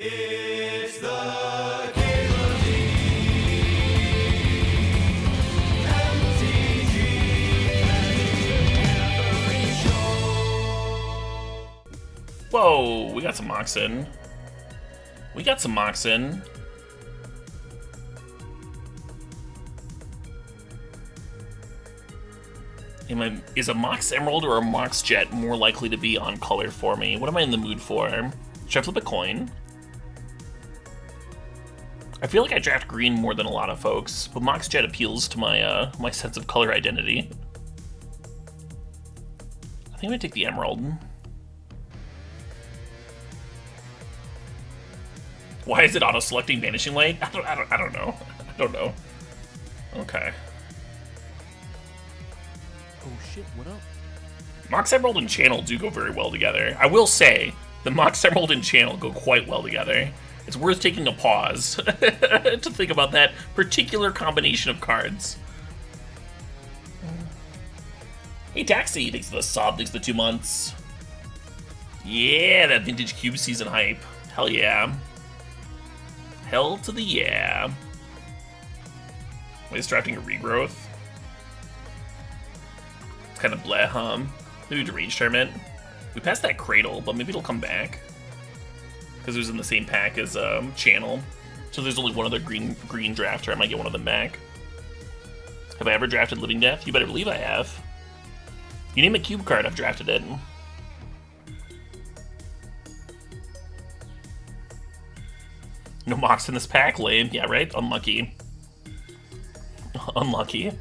It's the CalebDMTG Show. Whoa, we got some mocks in. We got some mocks in. Is a Mox Emerald or a Mox Jet more likely to be on color for me? What am I in the mood for? Should I flip a coin? I feel like I draft green more than a lot of folks, but Mox Jet appeals to my my sense of color identity. I think I'm gonna take the Emerald. Why is it auto-selecting Vanishing Light? I don't know. I don't know. Okay. Oh shit, what up? Mox Emerald and Channel do go very well together. I will say, the Mox Emerald and Channel go quite well together. It's worth taking a pause to think about that particular combination of cards. Hey Taxi, thanks for the sub, thanks for the 2 months. Yeah, that Vintage Cube season hype. Hell yeah. Hell to the yeah. Wait, it's drafting a regrowth? It's kind of bleh, huh? Maybe Deranged Tournament. We passed that Cradle, but maybe it'll come back. Because it was in the same pack as Channel. So there's only one other green drafter. I might get one of them back. Have I ever drafted Living Death? You better believe I have. You name a cube card, I've drafted it. No mocks in this pack? Lame. Yeah, right? Unlucky. Unlucky.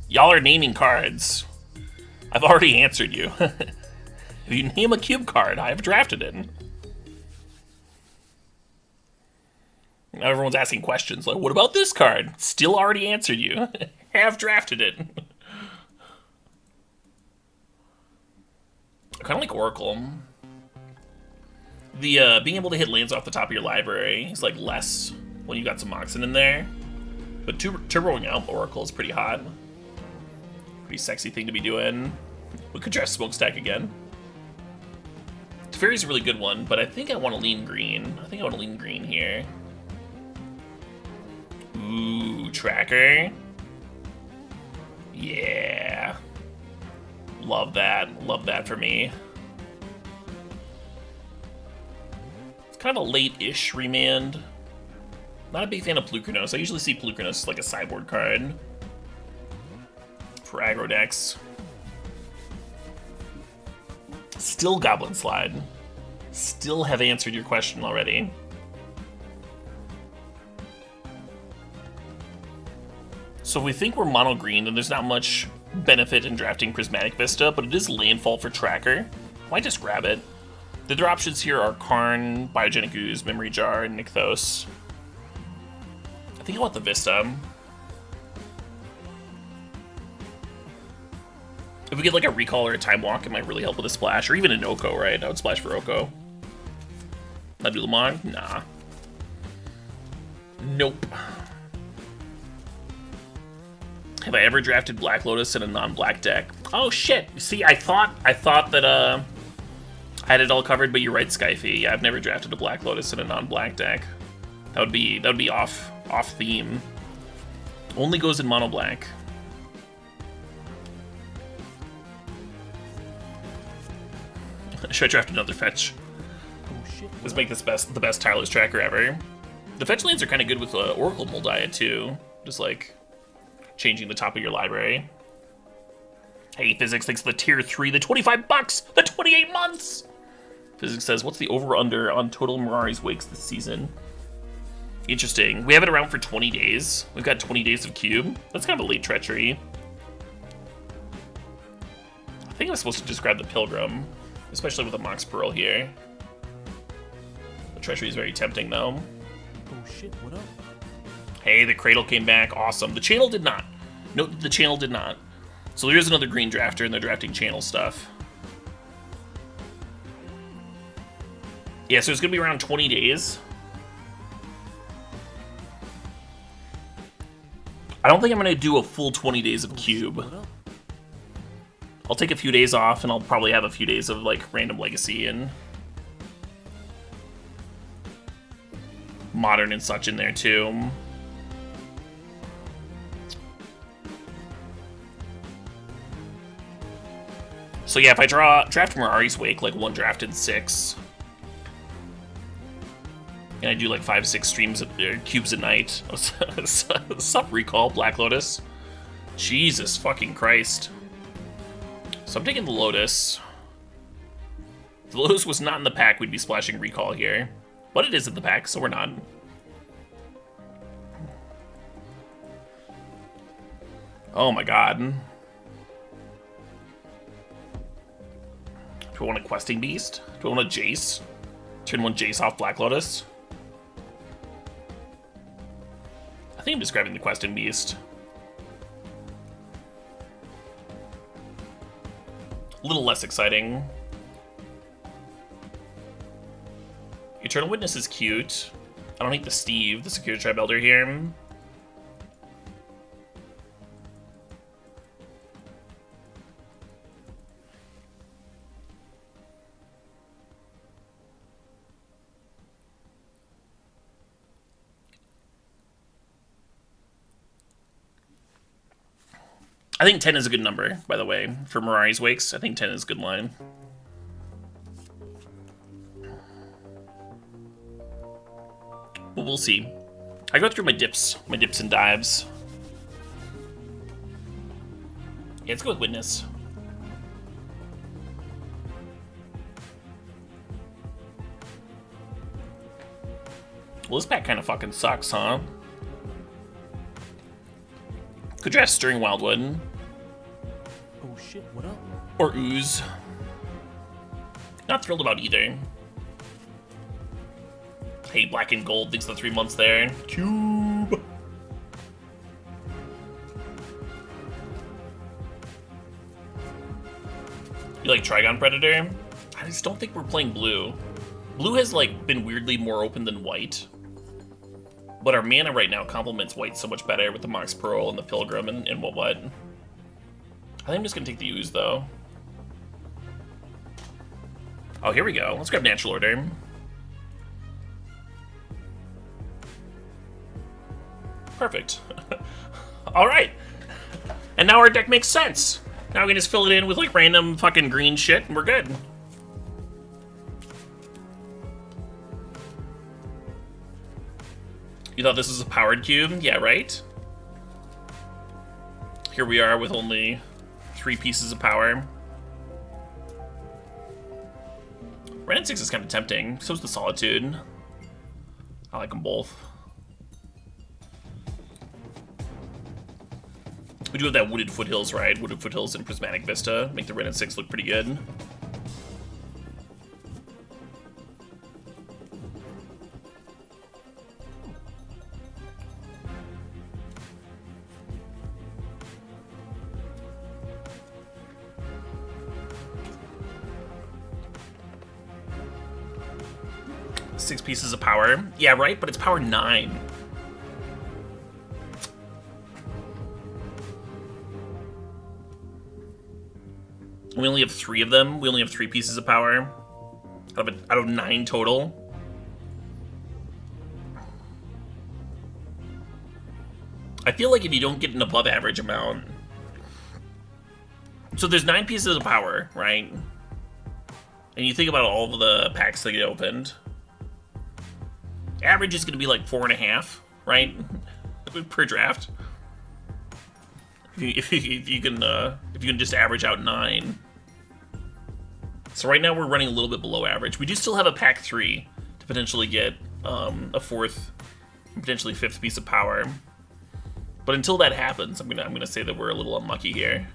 Y'all are naming cards. I've already answered you. If you name a cube card, I've drafted it. Now everyone's asking questions like, what about this card? Still already answered you. Have drafted it. I kind of like Oracle. The being able to hit lands off the top of your library is like less when you got some Moxen in there. But turboing out Oracle is pretty hot. Pretty sexy thing to be doing. We could draft Smokestack again. Teferi's a really good one, but I think I want to lean green. I think I want to lean green here. Ooh, Tracker. Yeah. Love that. Love that for me. It's kind of a late-ish remand. Not a big fan of Plukernos. I usually see Plukernos as like a sideboard card for aggro decks. Still Goblin Slide. Still have answered your question already. So we think we're mono green, and there's not much benefit in drafting Prismatic Vista, but it is landfall for Tracker. Might just grab it. The other options here are Karn, Biogenic Ooze, Memory Jar, and Nykthos. I think I want the Vista. If we get like a Recall or a Time Walk, it might really help with a splash, or even an Oko, right? I would splash for Oko. Nadulamon? Nah. Nope. Have I ever drafted Black Lotus in a non-black deck? Oh shit! See, I thought that I had it all covered, but you're right, Skyfy. Yeah, I've never drafted a Black Lotus in a non-black deck. That would be off theme. Only goes in mono black. Should I draft another fetch? Let's make this the best tireless tracker ever. The fetch lands are kind of good with Oracle Moldiah too. Just like changing the top of your library. Hey, Physics thinks the tier 3, the 25 bucks, the 28 months. Physics says, what's the over/under on total Mirari's Wakes this season? Interesting. We have it around for 20 days. We've got 20 days of Cube. That's kind of a late treachery. I think I'm supposed to just grab the Pilgrim, especially with a Mox Pearl here. The treachery is very tempting, though. Oh shit, what up? Hey, the Cradle came back. Awesome. The Channel did not. Note the Channel did not. So there is another green drafter, and they're drafting Channel stuff. Yeah, so it's going to be around 20 days. I don't think I'm gonna do a full 20 days of Oh, shit, Cube. what up? I'll take a few days off, and I'll probably have a few days of like random Legacy and Modern and such in there too. So yeah, if I draft Mirari's Wake like one draft in 6, and I do like 5-6 streams cubes a night. Sup, Recall, Black Lotus. Jesus fucking Christ. So I'm taking the Lotus. If the Lotus was not in the pack, we'd be splashing Recall here. But it is in the pack, so we're not. Oh my god. Do I want a Questing Beast? Do I want a Jace? Turn one Jace off Black Lotus? I think I'm just grabbing the Questing Beast. A little less exciting. Eternal Witness is cute. I don't hate the Steve, the Security Tribe Elder here. I think 10 is a good number, by the way, for Mirari's Wakes. I think 10 is a good line. But we'll see. I go through my dips and dives. Yeah, let's go with Witness. Well, this pack kind of fucking sucks, huh? Could draft Stirring Wildwood. Oh shit, what up? Or Ooze. Not thrilled about either. Hey, Black and Gold, thanks for the 3 months there. Cube! You like Trigon Predator? I just don't think we're playing blue. Blue has, like, been weirdly more open than white. But our mana right now complements white so much better with the Mox Pearl and the Pilgrim and what. I think I'm just gonna take the Ooze, though. Oh, here we go. Let's grab Natural Order. Perfect. Alright. And now our deck makes sense. Now we can just fill it in with, like, random fucking green shit, and we're good. You thought this was a powered cube? Yeah, right? Here we are with only 3 pieces of power. Red and 6 is kind of tempting. So is the Solitude. I like them both. We do have that Wooded Foothills ride. Wooded Foothills and Prismatic Vista make the Red and 6 look pretty good. Six pieces of power. Yeah, right? But it's power 9. We only have 3 of them. We only have 3 pieces of power. Out of 9 total. I feel like if you don't get an above average amount... So there's 9 pieces of power, right? And you think about all of the packs that get opened. Average is going to be like 4.5, right? Per draft. If you can just average out 9. So right now we're running a little bit below average. We do still have a pack 3 to potentially get a 4th, potentially 5th piece of power. But until that happens, I'm gonna say that we're a little unlucky here.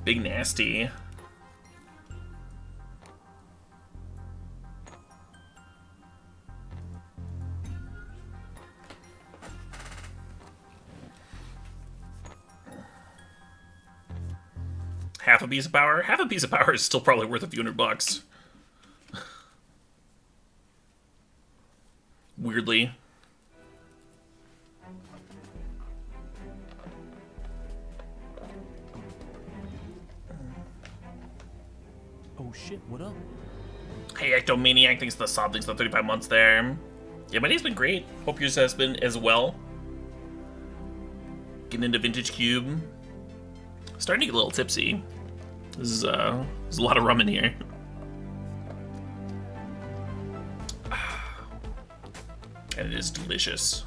Big Nasty. Half a piece of power? Half a piece of power is still probably worth a few $100. Weirdly. Oh shit, what up? Hey, Ectomaniac, thanks for the sub, thanks for the 35 months there. Yeah, my day's been great. Hope yours has been as well. Getting into Vintage Cube. Starting to get a little tipsy. There's a lot of rum in here. And it is delicious.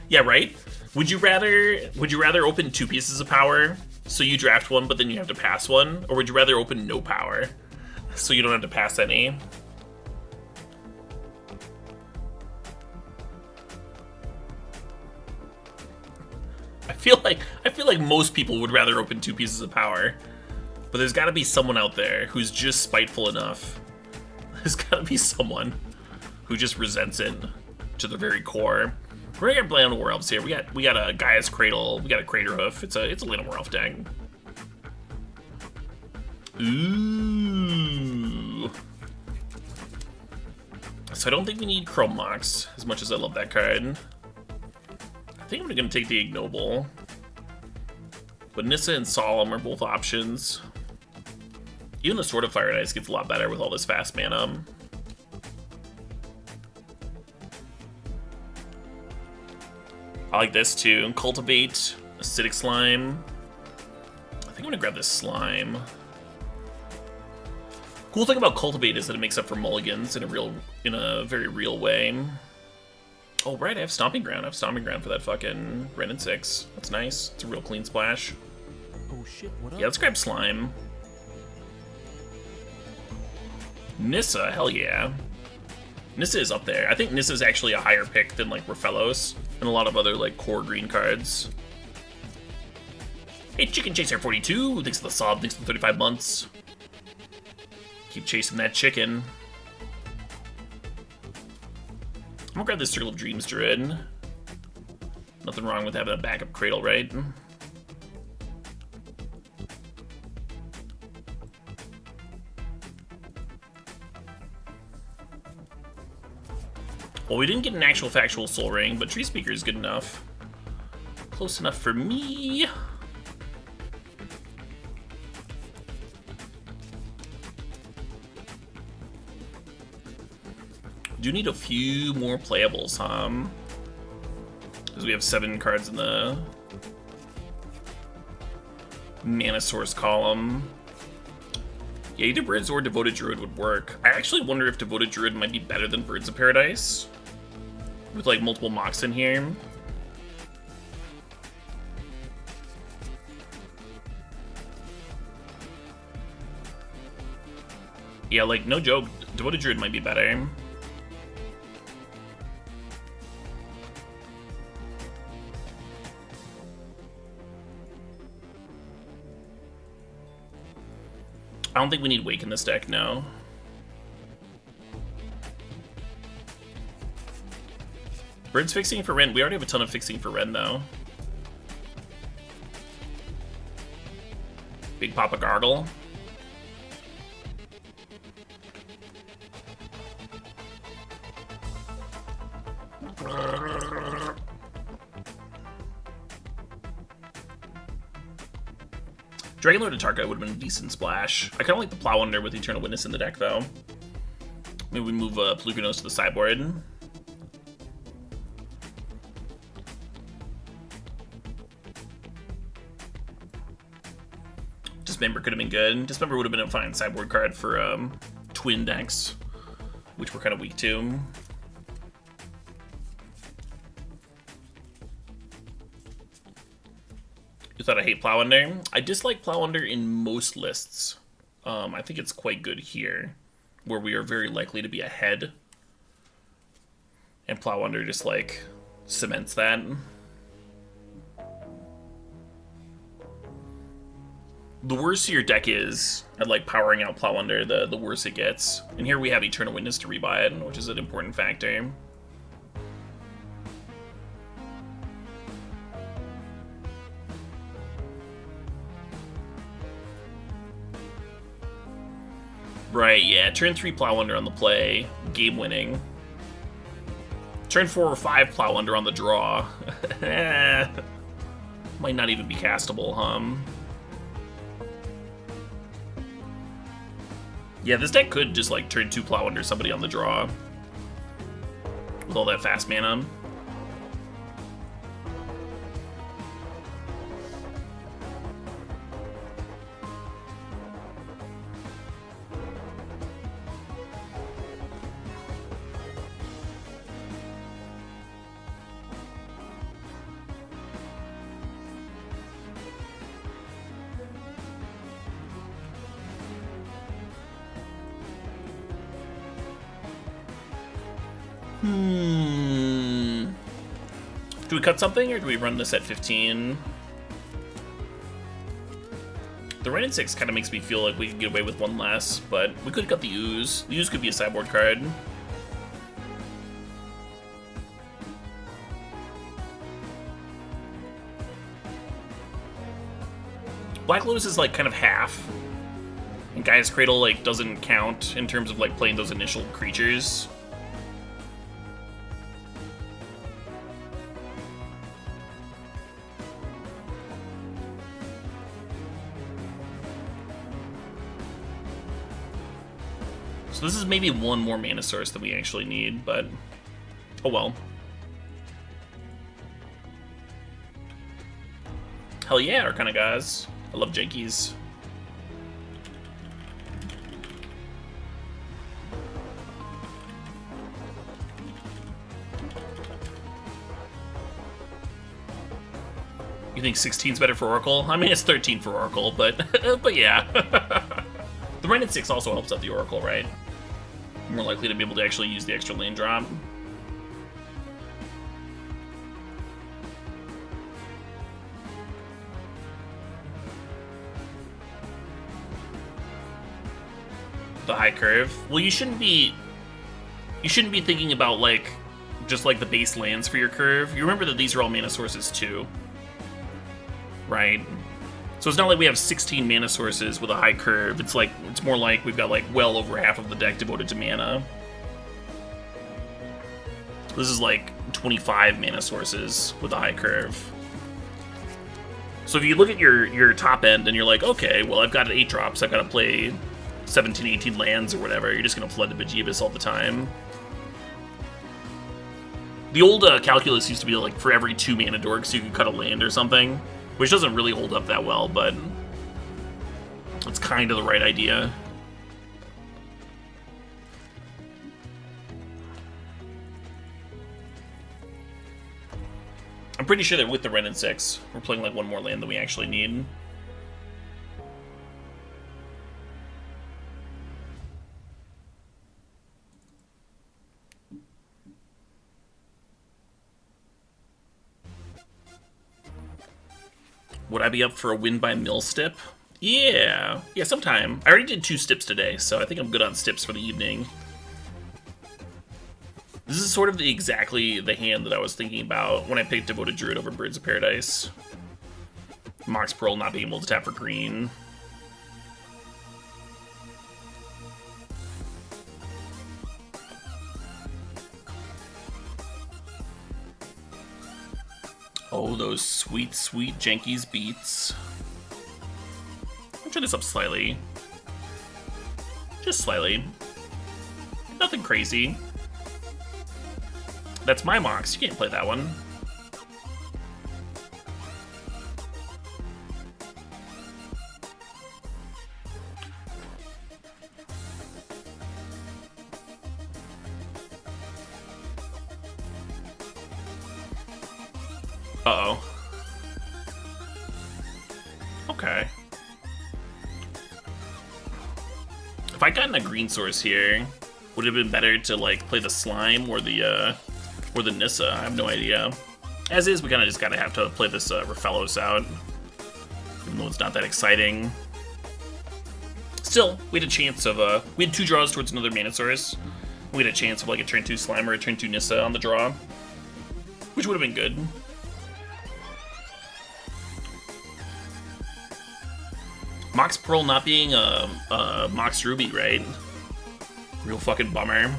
Yeah, right? Would you rather open 2 pieces of power, so you draft one, but then you have to pass one? Or would you rather open no power, so you don't have to pass any? I feel like most people would rather open 2 pieces of power. But there's gotta be someone out there who's just spiteful enough. There's gotta be someone who just resents it to the very core. We're gonna play on the werewolves here. We got a Gaia's Cradle, we got a Crater Hoof. It's a little werewolf deck. Ooh. So I don't think we need Chrome Mox, as much as I love that card. I think I'm gonna take the Ignoble. But Nissa and Solemn are both options. Even the Sword of Fire and Ice gets a lot better with all this fast mana. I like this too. Cultivate, Acidic Slime. I think I'm gonna grab this Slime. Cool thing about Cultivate is that it makes up for mulligans in a very real way. Oh right, I have Stomping Ground. I have Stomping Ground for that fucking Ren and 6. That's nice. It's a real clean splash. Oh shit, what up? Yeah, let's grab Slime. Nissa, hell yeah. Nissa is up there. I think Nissa is actually a higher pick than like Raphaelos and a lot of other like core green cards. Hey, Chicken Chaser 42, thanks for the sub, thanks for the 35 months. Keep chasing that chicken. I'm gonna grab this Circle of Dreams Druid. Nothing wrong with having a backup Cradle, right? Well, we didn't get an actual factual Soul Ring, but Tree Speaker is good enough. Close enough for me. Do need a few more playables, because we have 7 cards in the mana source column. Yeah, either Birds or Devoted Druid would work. I actually wonder if Devoted Druid might be better than Birds of Paradise, with like multiple mocks in here. Yeah, like no joke, Devoted Druid might be better. I don't think we need Wake in this deck, no. Bird's fixing for Ren. We already have a ton of fixing for Ren, though. Big Papa Gargle. Dragonlord Atarka would have been a decent splash. I kind of like the Plow Under with Eternal Witness in the deck, though. Maybe we move Pluganos to the sideboard. Dismember could have been good. Dismember would have been a fine sideboard card for twin decks, which we're kind of weak to. You thought I hate Plow Under? I dislike Plow Under in most lists. I think it's quite good here, where we are very likely to be ahead. And Plow Under just, like, cements that. The worse your deck is at, like, powering out Plow Under, the worse it gets. And here we have Eternal Witness to rebuy it, which is an important factor. Right, yeah. Turn 3 Plow Under on the play. Game winning. Turn 4 or 5 Plow Under on the draw. Might not even be castable, Yeah, this deck could just like turn 2 Plow Under somebody on the draw. With all that fast mana. Do we cut something, or do we run this at 15? The Rain and 6 kind of makes me feel like we can get away with one less, but we could cut the Ooze. The Ooze could be a sideboard card. Black Lotus is like kind of half. And Gaia's Cradle like doesn't count in terms of like playing those initial creatures. So this is maybe one more mana source than we actually need, but oh well. Hell yeah, Arcana guys. I love jankies. You think 16's better for Oracle? I mean, it's 13 for Oracle, but but yeah. The Rain and 6 also helps out the Oracle, right? More likely to be able to actually use the extra lane drop. The high curve. Well, you shouldn't be thinking about like just like the base lands for your curve. You remember that these are all mana sources too, right? So it's not like we have 16 mana sources with a high curve. It's more like we've got like well over half of the deck devoted to mana. This is like 25 mana sources with a high curve. So if you look at your top end and you're like, okay, well I've got 8 drops, I've got to play 17, 18 lands or whatever, you're just going to flood the Bejeebus all the time. The old calculus used to be like for every 2 mana dorks you could cut a land or something, which doesn't really hold up that well, but it's kind of the right idea. I'm pretty sure that with the Ren and 6, we're playing like one more land than we actually need. Would I be up for a win by mill stip? Yeah, sometime. I already did 2 stips today, so I think I'm good on stips for the evening. This is sort of exactly the hand that I was thinking about when I picked Devoted Druid over Birds of Paradise. Mox Pearl not being able to tap for green. Oh, those sweet, sweet Jankies beats. I'll turn this up slightly. Just slightly. Nothing crazy. That's my Mox. You can't play that one. Uh-oh. Okay. If I'd gotten a green source here, would it have been better to like play the slime or the Nissa? I have no idea. As is, we kind of just gotta have to play this Rafellos out, even though it's not that exciting. Still, we had a chance of we had 2 draws towards another mana source. We had a chance of like a turn 2 slime or a turn 2 Nissa on the draw, which would have been good. Mox Pearl not being a Mox Ruby, right? Real fucking bummer.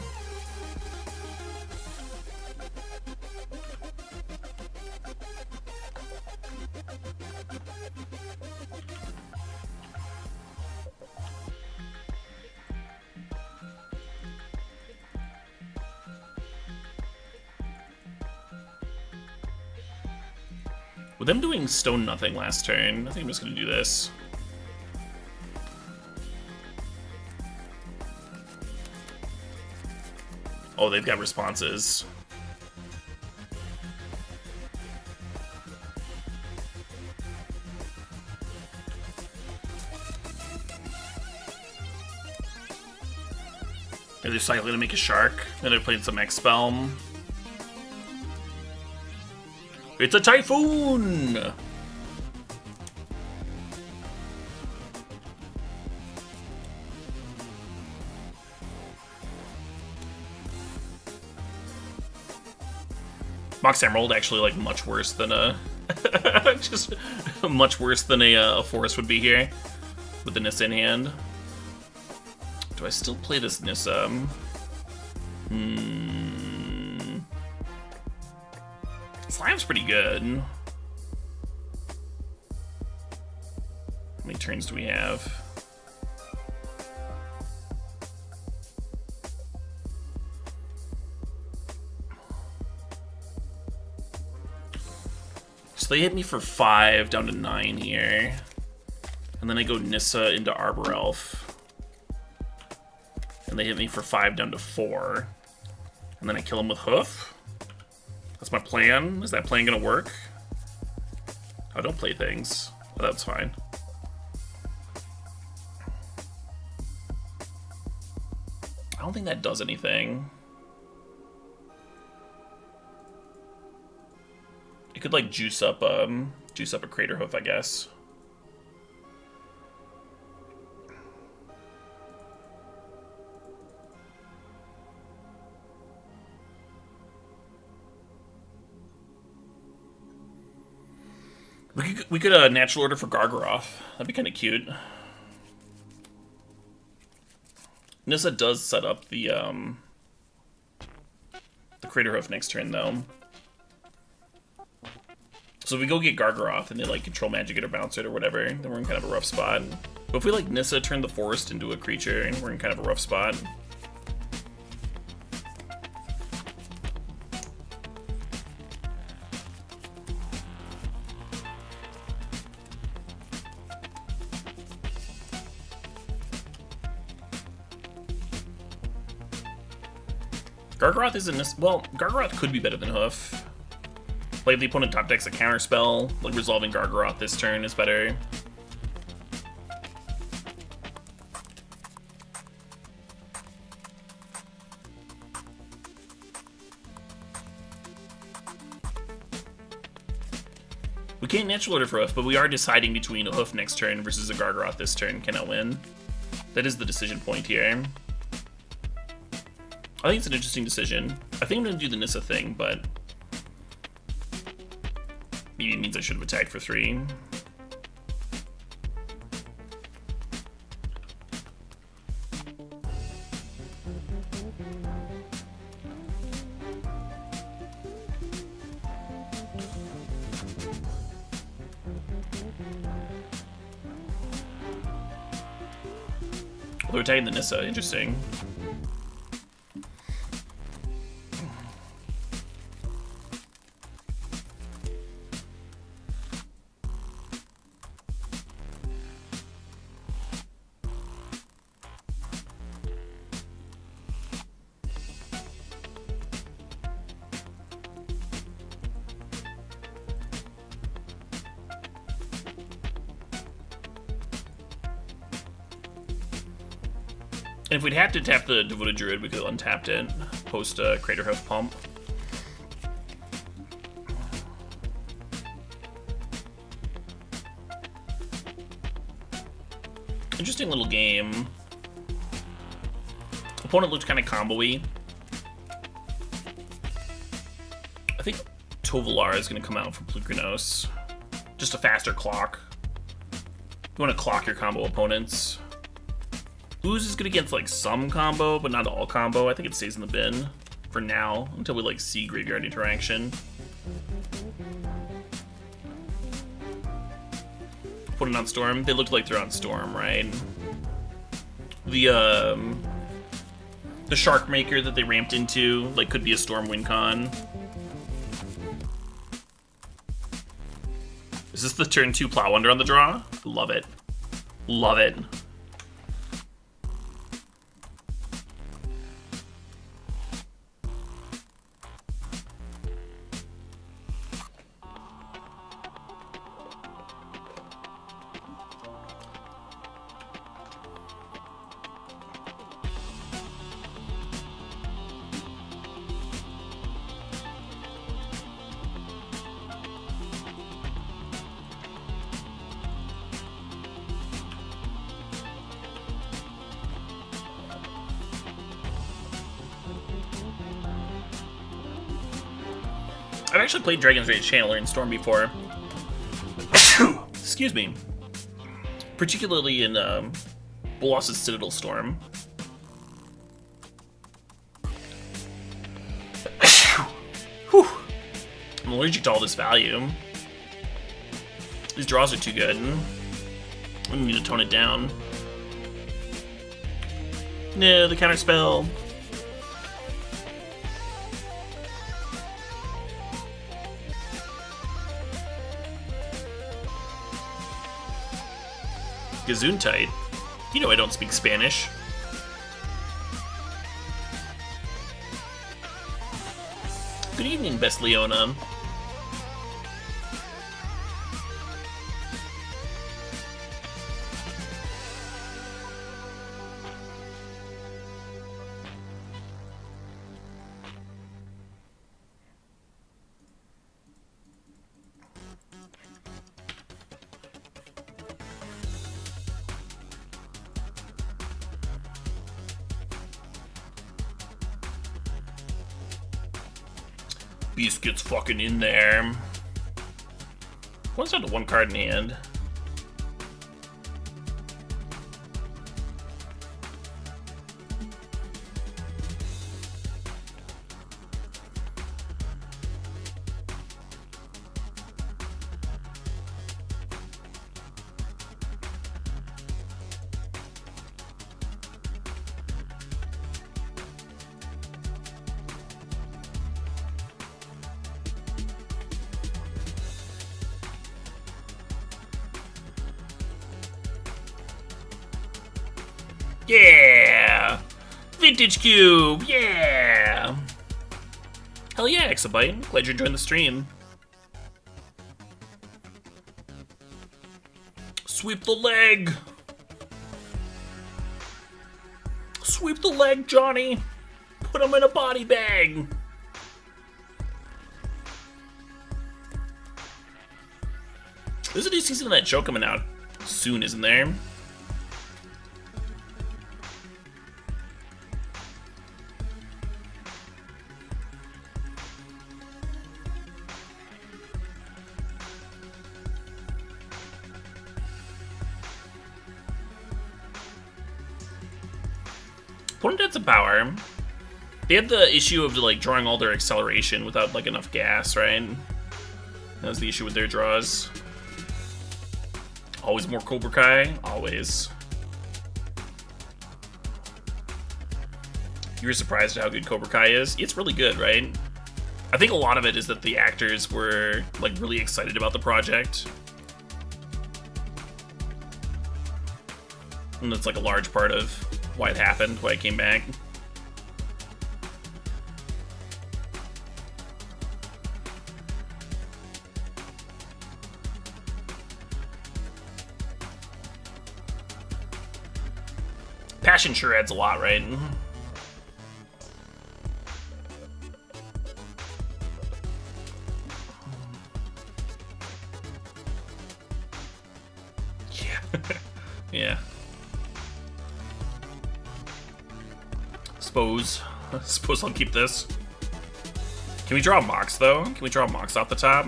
With them doing stone nothing last turn, I think I'm just gonna do this. Oh, they've got responses. Are they cycling to make a shark? And they're playing some X spell. It's a typhoon! Mox Emerald actually like much worse than a just much worse than a forest would be here with the Nissa in hand. Do I still play this Nissa? Slime's pretty good. How many turns do we have? So they hit me for 5 down to 9 here. And then I go Nissa into Arbor Elf. And they hit me for 5 down to 4. And then I kill him with Hoof. That's my plan. Is that plan gonna work? Oh, don't play things. Oh, that's fine. I don't think that does anything. It could like juice up a Crater Hoof, I guess. We could natural order for Gargaroth. That'd be kind of cute. Nissa does set up the Crater Hoof next turn though. So if we go get Gargaroth and they like control magic it or bounce it or whatever, then we're in kind of a rough spot. But if we like Nissa turn the forest into a creature, and we're in kind of a rough spot. Gargaroth isn't this. Well, Gargaroth could be better than Hoof. Like, if the opponent top decks a counter spell, like resolving Gargaroth this turn is better. We can't natural order for Hoof, but we are deciding between a Hoof next turn versus a Gargaroth this turn. Can I win? That is the decision point here. I think it's an interesting decision. I think I'm going to do the Nissa thing, but maybe it means I should have attacked for 3. They're attacking the Nissa, interesting. And if we'd had to tap the Devoted Druid, we could have untapped it, post a Crater Hoof pump. Interesting little game. Opponent looked kind of combo-y. I think Tovolar is going to come out for Plukranos. Just a faster clock. You want to clock your combo opponents. Ooze is good against like some combo, but not all combo. I think it stays in the bin for now until we like see graveyard interaction. Put it on Storm. They look like they're on Storm, right? The Shark Maker that they ramped into like could be a Storm win con. Is this the turn 2 Plow Under on the draw? Love it. Love it. I've actually played Dragon's Rage Channeler in Storm before. Excuse me. Particularly in Bolas's Citadel Storm. Whew. I'm allergic to all this value. These draws are too good. I need to tone it down. No, the counter spell. Gesundheit. You know I don't speak Spanish. Good evening, Best Leona. Beast gets fucking in there. One's down to 1 card in hand. Yeah! Vintage Cube! Yeah! Hell yeah, Exabyte. Glad you're enjoying the stream. Sweep the leg! Sweep the leg, Johnny! Put him in a body bag! There's a new season of that show coming out soon, isn't there? Opponent had some power. They had the issue of like drawing all their acceleration without like enough gas, right? That was the issue with their draws. Always more Cobra Kai, always. You were surprised at how good Cobra Kai is? It's really good, right? I think a lot of it is that the actors were like really excited about the project. And that's like a large part of why it happened, why it came back. Passion sure adds a lot, right? Yeah. Yeah. Suppose I'll keep this. Can we draw a Mox, though? Can we draw a Mox off the top?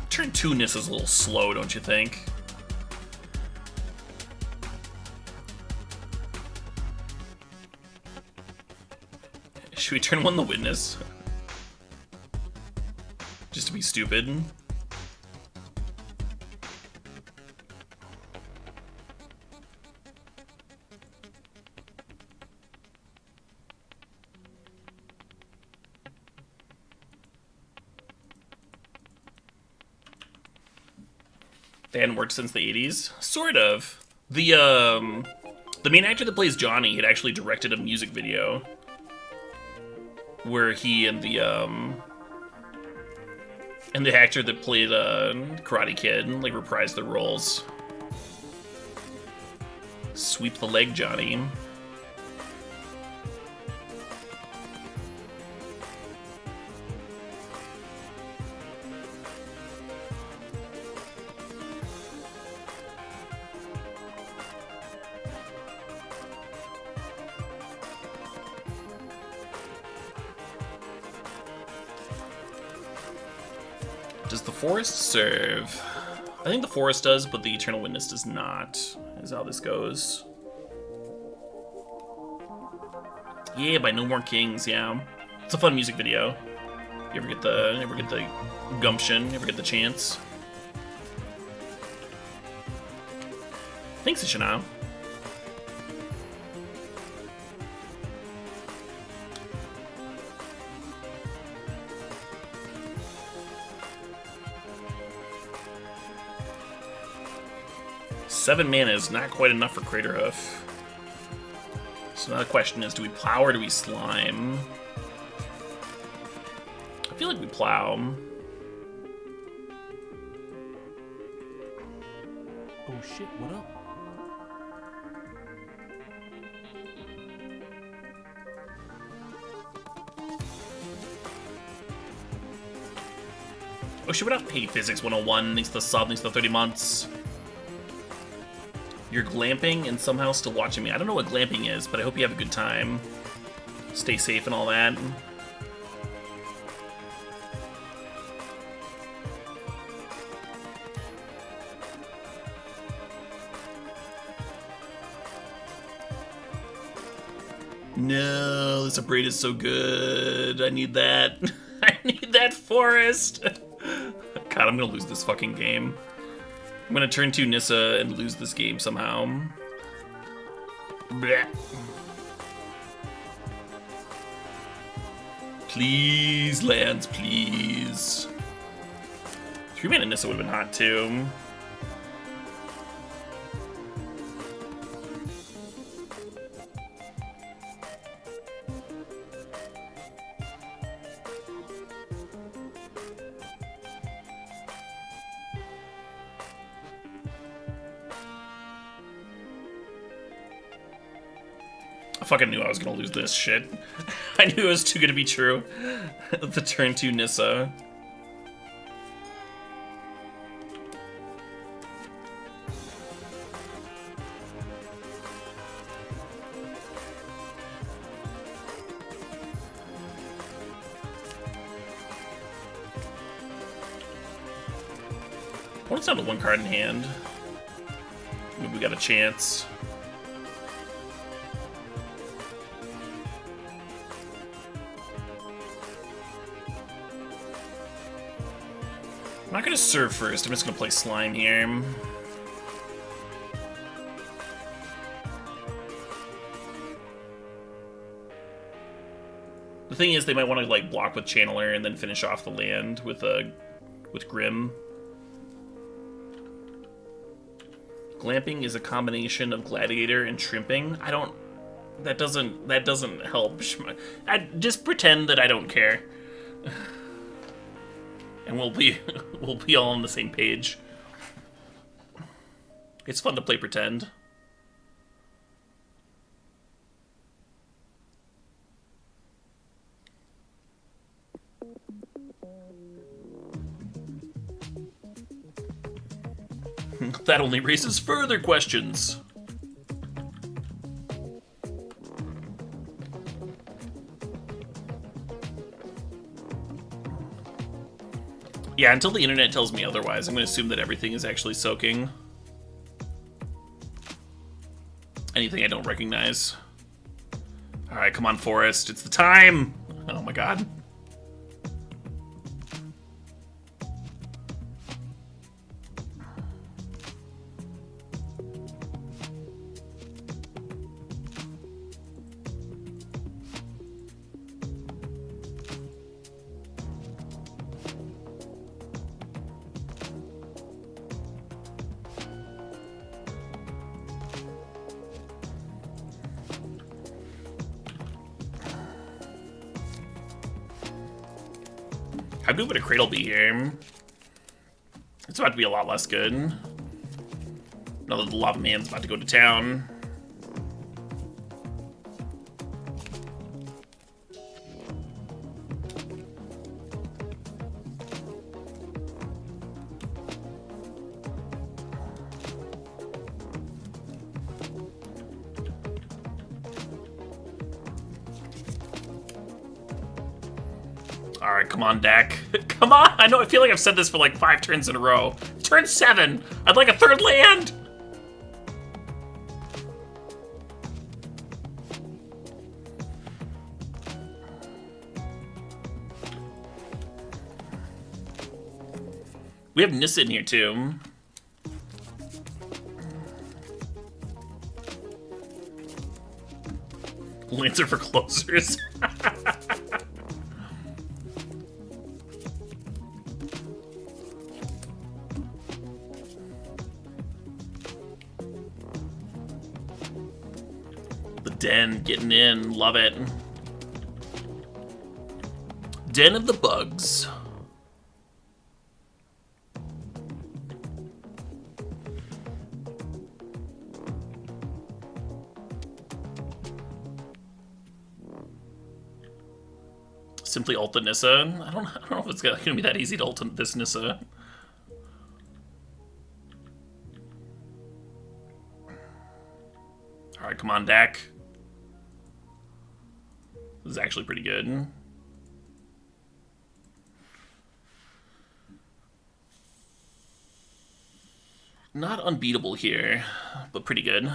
Turn 2-ness is a little slow, don't you think? Should we turn 1 the witness? Just to be stupid. They hadn't worked since the 80s? Sort of. The main actor that plays Johnny had actually directed a music video where he and the actor that played Karate Kid like reprised their roles. Sweep the leg, Johnny. Does the Forest serve? I think the Forest does, but the Eternal Witness does not, is how this goes. Yeah, by No More Kings, yeah. It's a fun music video. You ever get the gumption, you ever get the chance? Thanks, Ishina. Seven mana is not quite enough for Craterhoof. So now the question is, do we plow or do we slime? I feel like we plow. Oh shit, what up? Oh shit, what up? Hey, Physics 101, thanks to the sub, thanks to the 30 months. You're glamping and somehow still watching me. I don't know what glamping is, but I hope you have a good time. Stay safe and all that. No, this upgrade is so good. I need that. I need that forest. God, I'm gonna lose this fucking game. I'm gonna turn 2 Nissa and lose this game somehow. Blech. Please, lands, please. 3 mana Nissa would have been hot too. I fucking knew I was gonna lose this shit. I knew it was too good to be true. The turn 2 Nissa. I want it's down to 1 card in hand. Maybe we got a chance. I'm not gonna serve first, I'm just gonna play Slime here. The thing is, they might want to like block with Channeler and then finish off the land with Grim. Glamping is a combination of Gladiator and Shrimping. I don't. That doesn't help. I just pretend that I don't care. And we'll be all on the same page. It's fun to play pretend. That only raises further questions. Yeah, until the internet tells me otherwise, I'm going to assume that everything is actually soaking. Anything I don't recognize. Alright, come on, Forest. It's the time! Oh my god. How good would a Cradle be here? It's about to be a lot less good. Now that the Lava Man's about to go to town. Alright, come on, deck. Come on! I know, I feel like I've said this for like 5 turns in a row. Turn 7! I'd like a 3rd land! We have Nissa in here, too. Lancer for closers. Den getting in, love it. Den of the Bugs. Simply ult the Nissa. I don't know if it's gonna be that easy to ult this Nissa. All right, come on, Dak. This is actually pretty good. Not unbeatable here, but pretty good.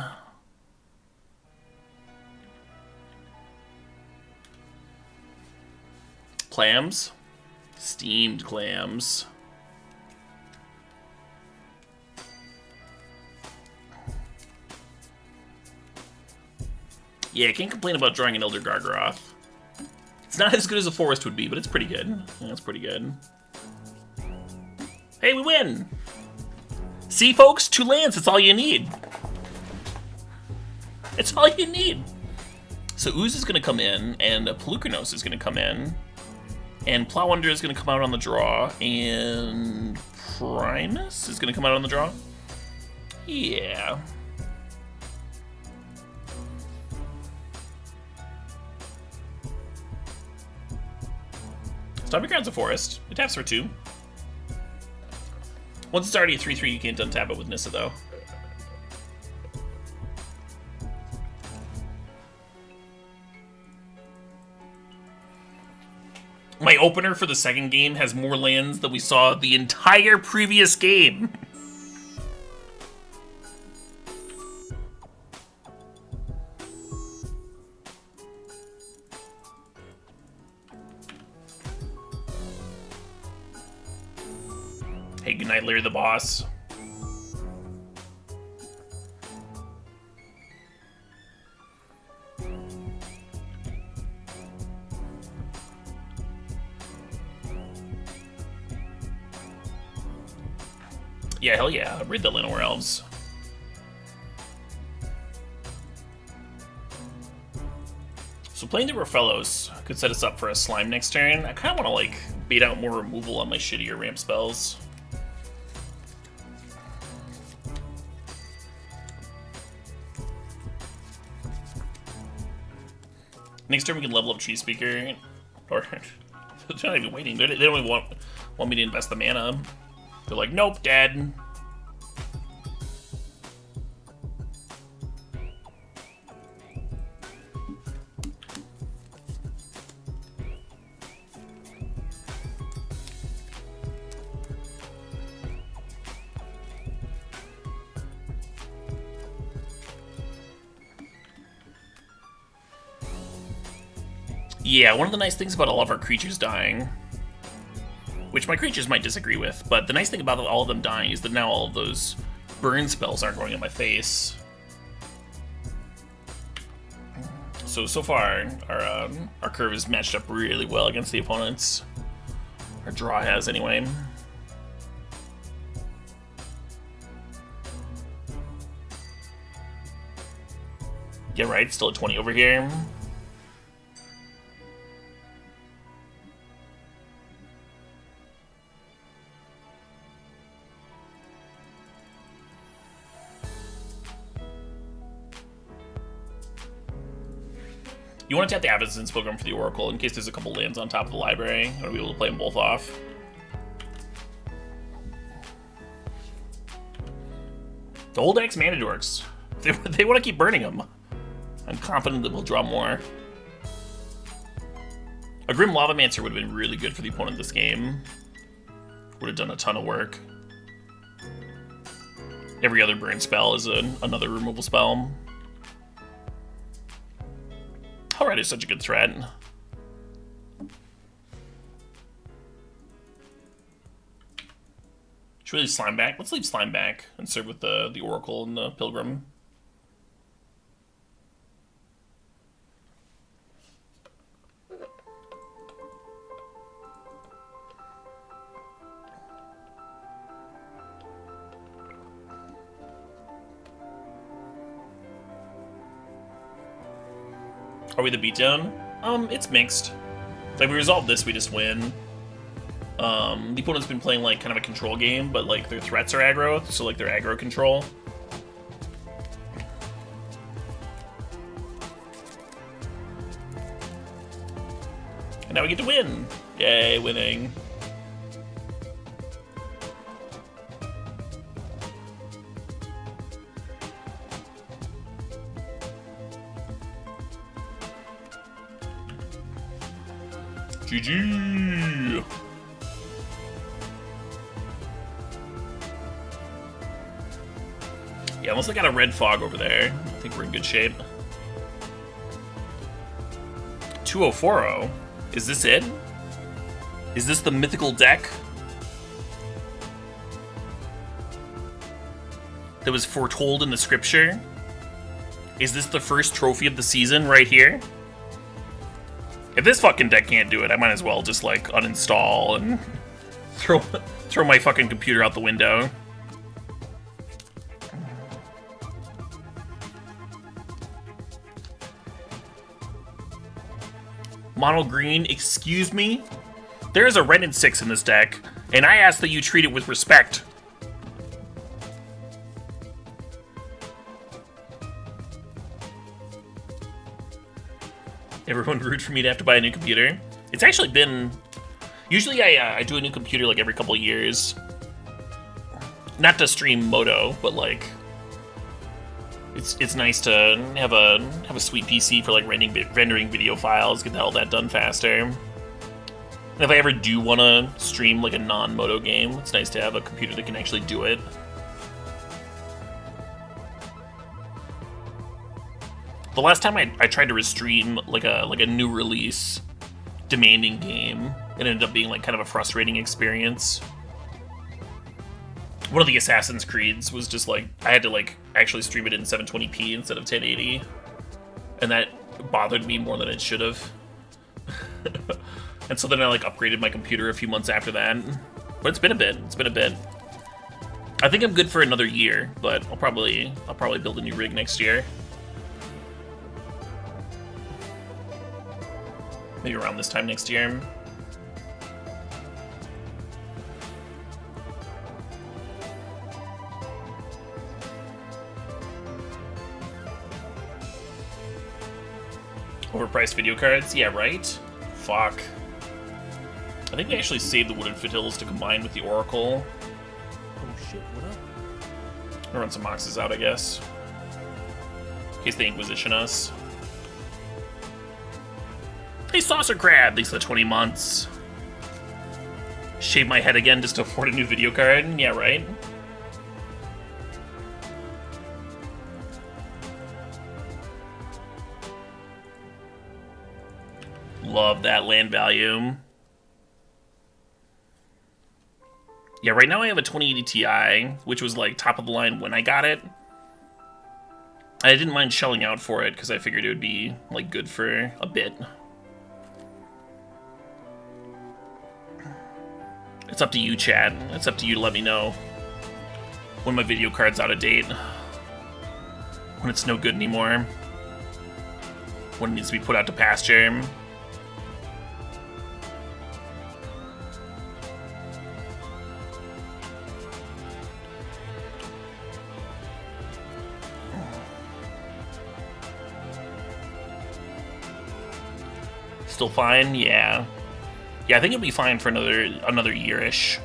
Clams. Steamed clams. Yeah, I can't complain about drawing an Elder Gargaroth. It's not as good as a Forest would be, but it's pretty good. Yeah, it's pretty good. Hey, we win! See, folks? 2 lands, that's all you need. It's all you need. So Ooze is going to come in, and Pelucanos is going to come in, and Plowunder is going to come out on the draw, and Primus is going to come out on the draw? Yeah. Top ground's a Forest. It taps for 2. Once it's already a 3/3, you can't untap it with Nissa, though. My opener for the second game has more lands than we saw the entire previous game. Hey, goodnight, Larry the Boss. Yeah, hell yeah. Read the Llanowar Elves. So playing the Rofellos could set us up for a Slime next turn. I kind of want to, like, bait out more removal on my shittier ramp spells. Next turn we can level up Tree Speaker. Or, they're not even waiting. They don't even want me to invest the mana. They're like, nope, dead. Yeah, one of the nice things about all of our creatures dying, which my creatures might disagree with, but the nice thing about all of them dying is that now all of those burn spells aren't going in my face. So far, our curve is matched up really well against the opponents. Our draw has, anyway. Yeah, right, still at 20 over here. You want to tap the Absence Pilgrim for the Oracle in case there's a couple lands on top of the library. I want to be able to play them both off. The old X mana dorks. They want to keep burning them. I'm confident that we'll draw more. A Grim Lavamancer would have been really good for the opponent this game. Would have done a ton of work. Every other burn spell is another removal spell. Alright, is such a good threat. Should we leave Slime back? Let's leave Slime back and serve with the Oracle and the Pilgrim. Are we the beatdown? It's mixed. Like, we resolve this, we just win. The opponent's been playing, like, kind of a control game, but, like, their threats are aggro, so, like, they're aggro control. And now we get to win! Yay, winning. GG! Yeah, unless I got a red fog over there, I think we're in good shape. 2040? Is this it? Is this the mythical deck that was foretold in the scripture? Is this the first trophy of the season right here? If this fucking deck can't do it, I might as well just, like, uninstall and throw my fucking computer out the window. Mono green, excuse me? There is a red and 6 in this deck, and I ask that you treat it with respect. Everyone rude for me to have to buy a new computer. It's actually been... Usually I do a new computer like every couple of years. Not to stream Moto, but like... It's nice to have a sweet PC for like rendering video files, get all that done faster. And if I ever do want to stream like a non-Moto game, it's nice to have a computer that can actually do it. The last time I tried to restream like a new release demanding game, it ended up being like kind of a frustrating experience. One of the Assassin's Creeds was just like, I had to like actually stream it in 720p instead of 1080. And that bothered me more than it should have. And so then I like upgraded my computer a few months after that. But it's been a bit, I think I'm good for another year, but I'll probably build a new rig next year. Maybe around this time next year. Overpriced video cards? Yeah, right? Fuck. I think we actually saved the Wooded Foothills to combine with the Oracle. Oh shit, what up? I'll run some Moxes out, I guess. In case they Inquisition us. Hey, Saucer Crab! Thanks for the 20 months. Shave my head again just to afford a new video card? Yeah, right? Love that land value. Yeah, right now I have a 2080 Ti, which was like top of the line when I got it. I didn't mind shelling out for it because I figured it would be like good for a bit. It's up to you, Chad. It's up to you to let me know when my video card's out of date. When it's no good anymore. When it needs to be put out to pasture. Still fine? Yeah. Yeah, I think it'll be fine for another year-ish.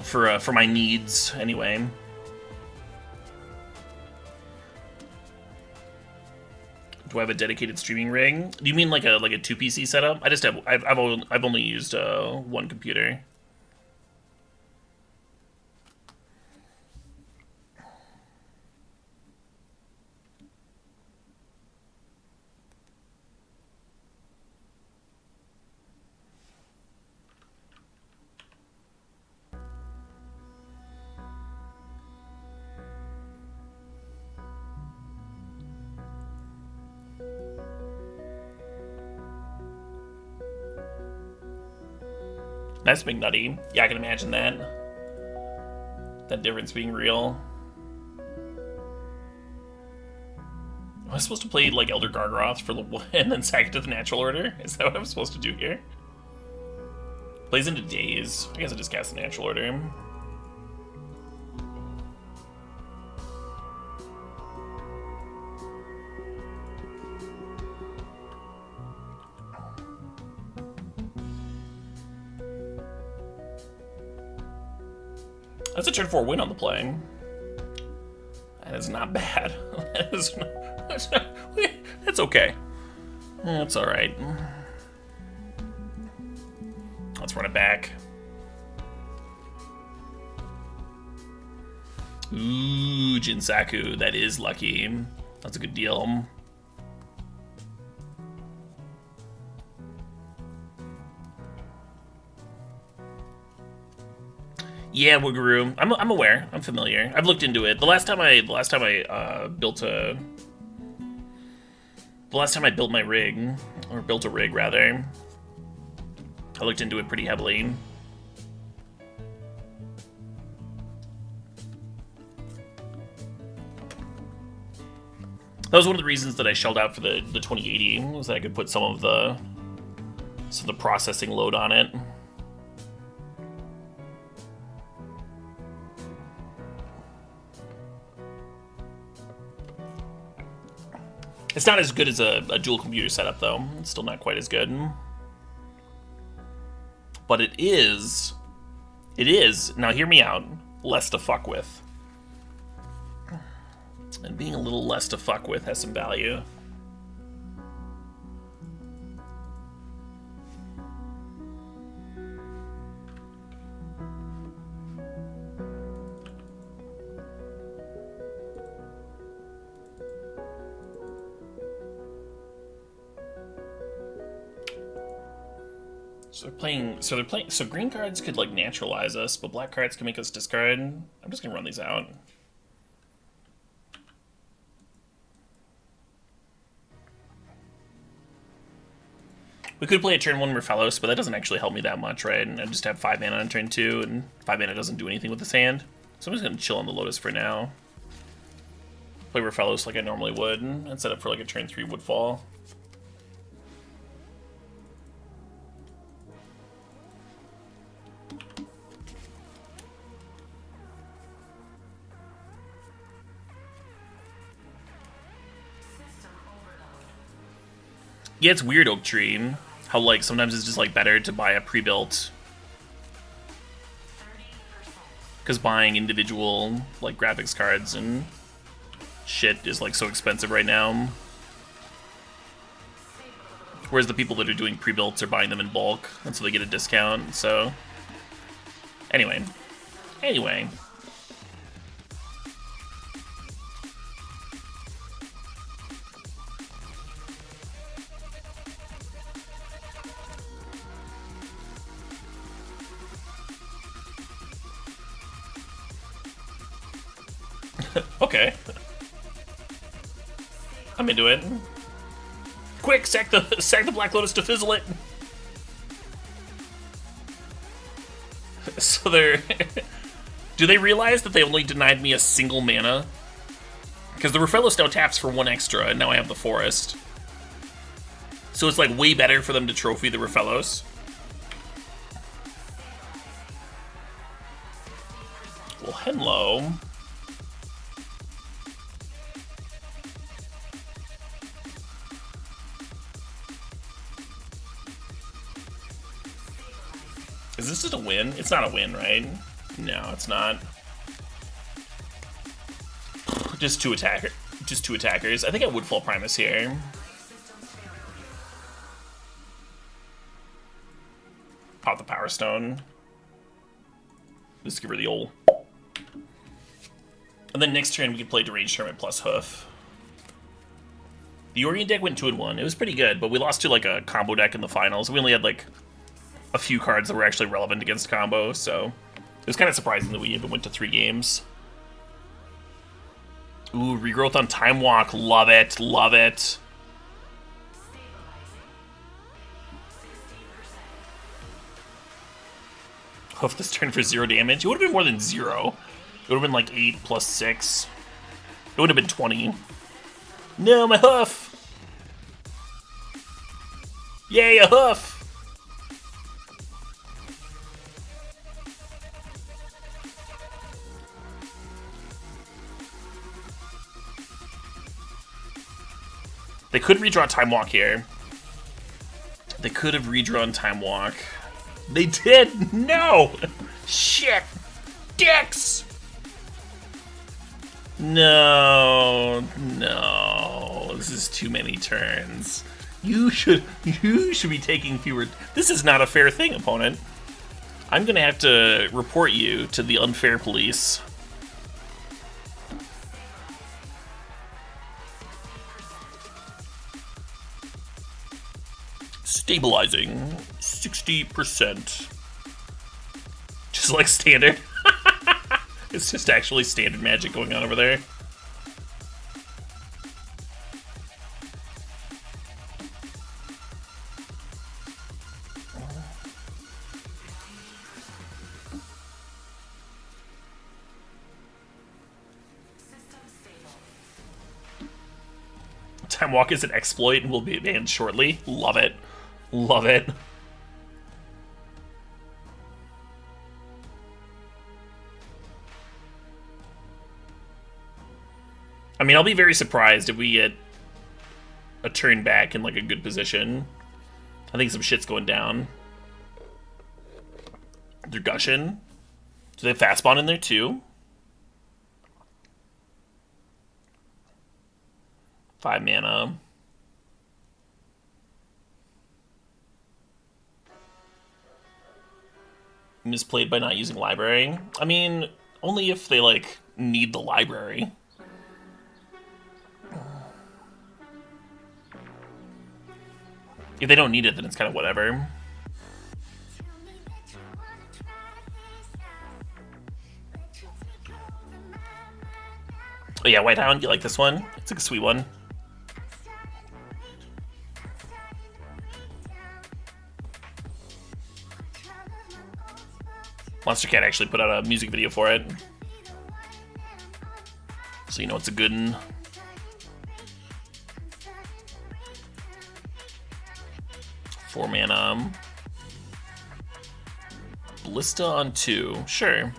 For my needs, anyway. Do I have a dedicated streaming rig? Do you mean like a 2 PC setup? I just have I've only used one computer. That's big nutty. Yeah, I can imagine that. That difference being real. Am I supposed to play like Elder Gargaroth for and then sack it to the natural order? Is that what I'm supposed to do here? Plays into days. I guess I just cast the natural order. That's a turn 4 win on the play. That is not bad. That's okay. That's alright. Let's run it back. Ooh, Jinsaku. That is lucky. That's a good deal. Yeah, Woogaroo. I'm aware. I'm familiar. I've looked into it. The last time I built my rig, or built a rig rather, I looked into it pretty heavily. That was one of the reasons that I shelled out for the 2080, was that I could put some of the processing load on it. It's not as good as a dual computer setup, though. It's still not quite as good. But it is, now hear me out, less to fuck with. And being a little less to fuck with has some value. So green cards could like naturalize us, but black cards can make us discard. I'm just gonna run these out. We could play a turn 1 Merfellos, but that doesn't actually help me that much, right? And I just have 5 mana on turn 2, and 5 mana doesn't do anything with this hand. So I'm just gonna chill on the Lotus for now. Play Merfellos like I normally would, and set up for like a turn 3 Woodfall. Yeah, it's weird, Oak Tree, how like sometimes it's just like better to buy a pre-built, because buying individual like graphics cards and shit is like so expensive right now. Whereas the people that are doing pre-builts are buying them in bulk, and so they get a discount. So anyway. Okay. I'm into it. Quick, sack the Black Lotus to fizzle it. So they're... Do they realize that they only denied me a single mana? Because the Rafellos now taps for 1 extra, and now I have the Forest. So it's like way better for them to trophy the Rafellos. Well, hello. Is this just a win? It's not a win, right? No, it's not. Just two attackers. I think I would fall Primus here. Pop the Power Stone. Just give her the ult. And then next turn we can play Deranged Hermit plus Hoof. The Orient deck went 2-1. It was pretty good, but we lost to like a combo deck in the finals. We only had like a few cards that were actually relevant against combo, so it was kind of surprising that we even went to 3 games. Ooh, regrowth on Time Walk. Love it. Love it. Hoof this turn for 0 damage. It would have been more than 0. It would have been like 8 plus 6. It would have been 20. No, my hoof! Yay, a hoof! They could redraw Time Walk here. They could have redrawn Time Walk. They did! No! Shit! Dicks! No, no. This is too many turns. You should be taking fewer... This is not a fair thing, opponent. I'm gonna have to report you to the unfair police. Stabilizing 60%. Just like standard. It's just actually standard magic going on over there. Time Walk is an exploit and will be banned shortly. Love it. Love it. I mean, I'll be very surprised if we get a turn back in like a good position. I think some shit's going down. They're gushing. Do they have fast spawn in there too? 5 mana. Misplayed by not using library. I mean, only if they like need the library. If they don't need it, then it's kind of whatever. Oh yeah, White Hound, you like this one? It's like a sweet one. Monster Cat actually put out a music video for it. So you know it's a good one. Four mana. Ballista on 2. Sure.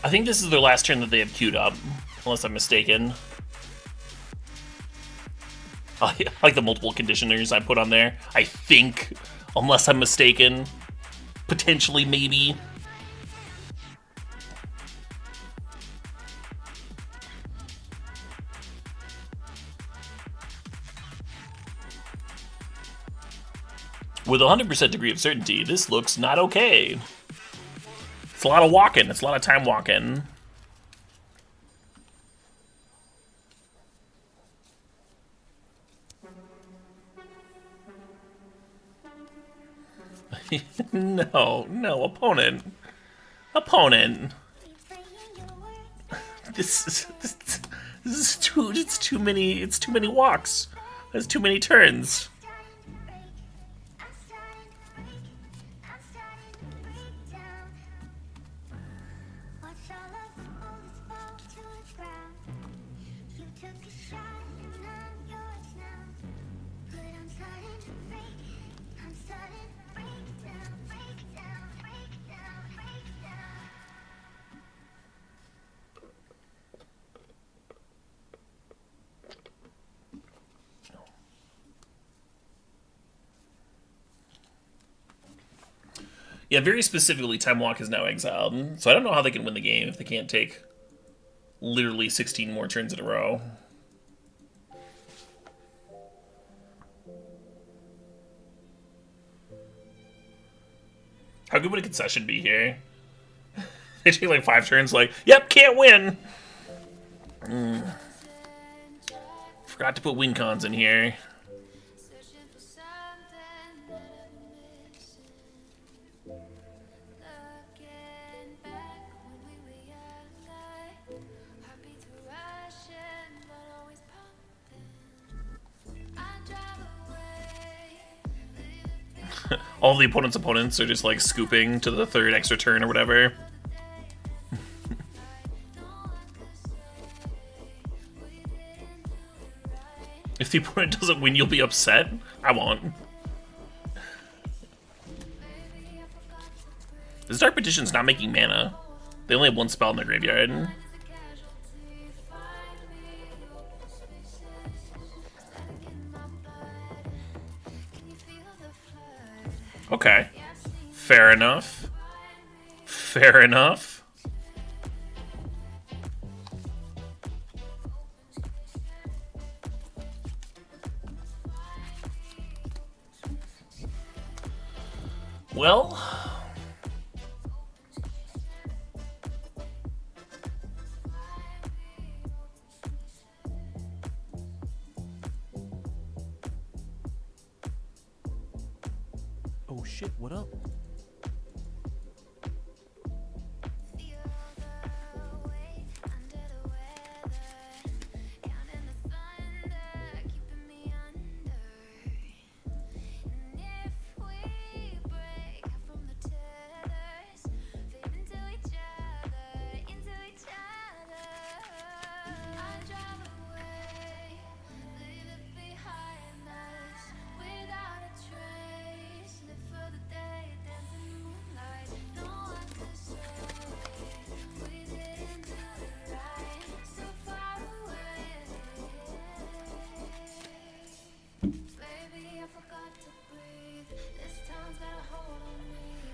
I think this is their last turn that they have queued up, unless I'm mistaken. I like the multiple conditioners I put on there. I think, unless I'm mistaken. Potentially, maybe. With a 100% degree of certainty, this looks not okay. It's a lot of walking. It's a lot of time walking. No, opponent. Opponent. This is too many walks. There's too many turns. Yeah, very specifically, Time Walk is now exiled, so I don't know how they can win the game if they can't take literally 16 more turns in a row. How good would a concession be here? They take like 5 turns, like, yep, can't win! Forgot to put win cons in here. All the opponents are just like scooping to the 3rd extra turn or whatever. If the opponent doesn't win, you'll be upset? I won't. This Dark Petition's not making mana. They only have 1 spell in their graveyard. Okay. Fair enough. Fair enough. Well... Oh shit, what up?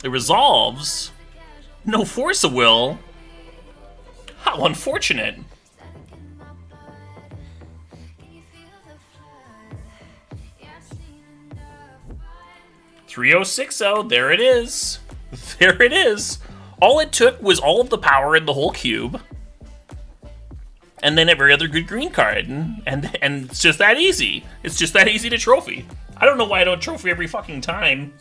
It resolves? No force of will? How unfortunate. $3,060, there it is. There it is. All it took was all of the power in the whole cube. And then every other good green card. And it's just that easy. It's just that easy to trophy. I don't know why I don't trophy every fucking time.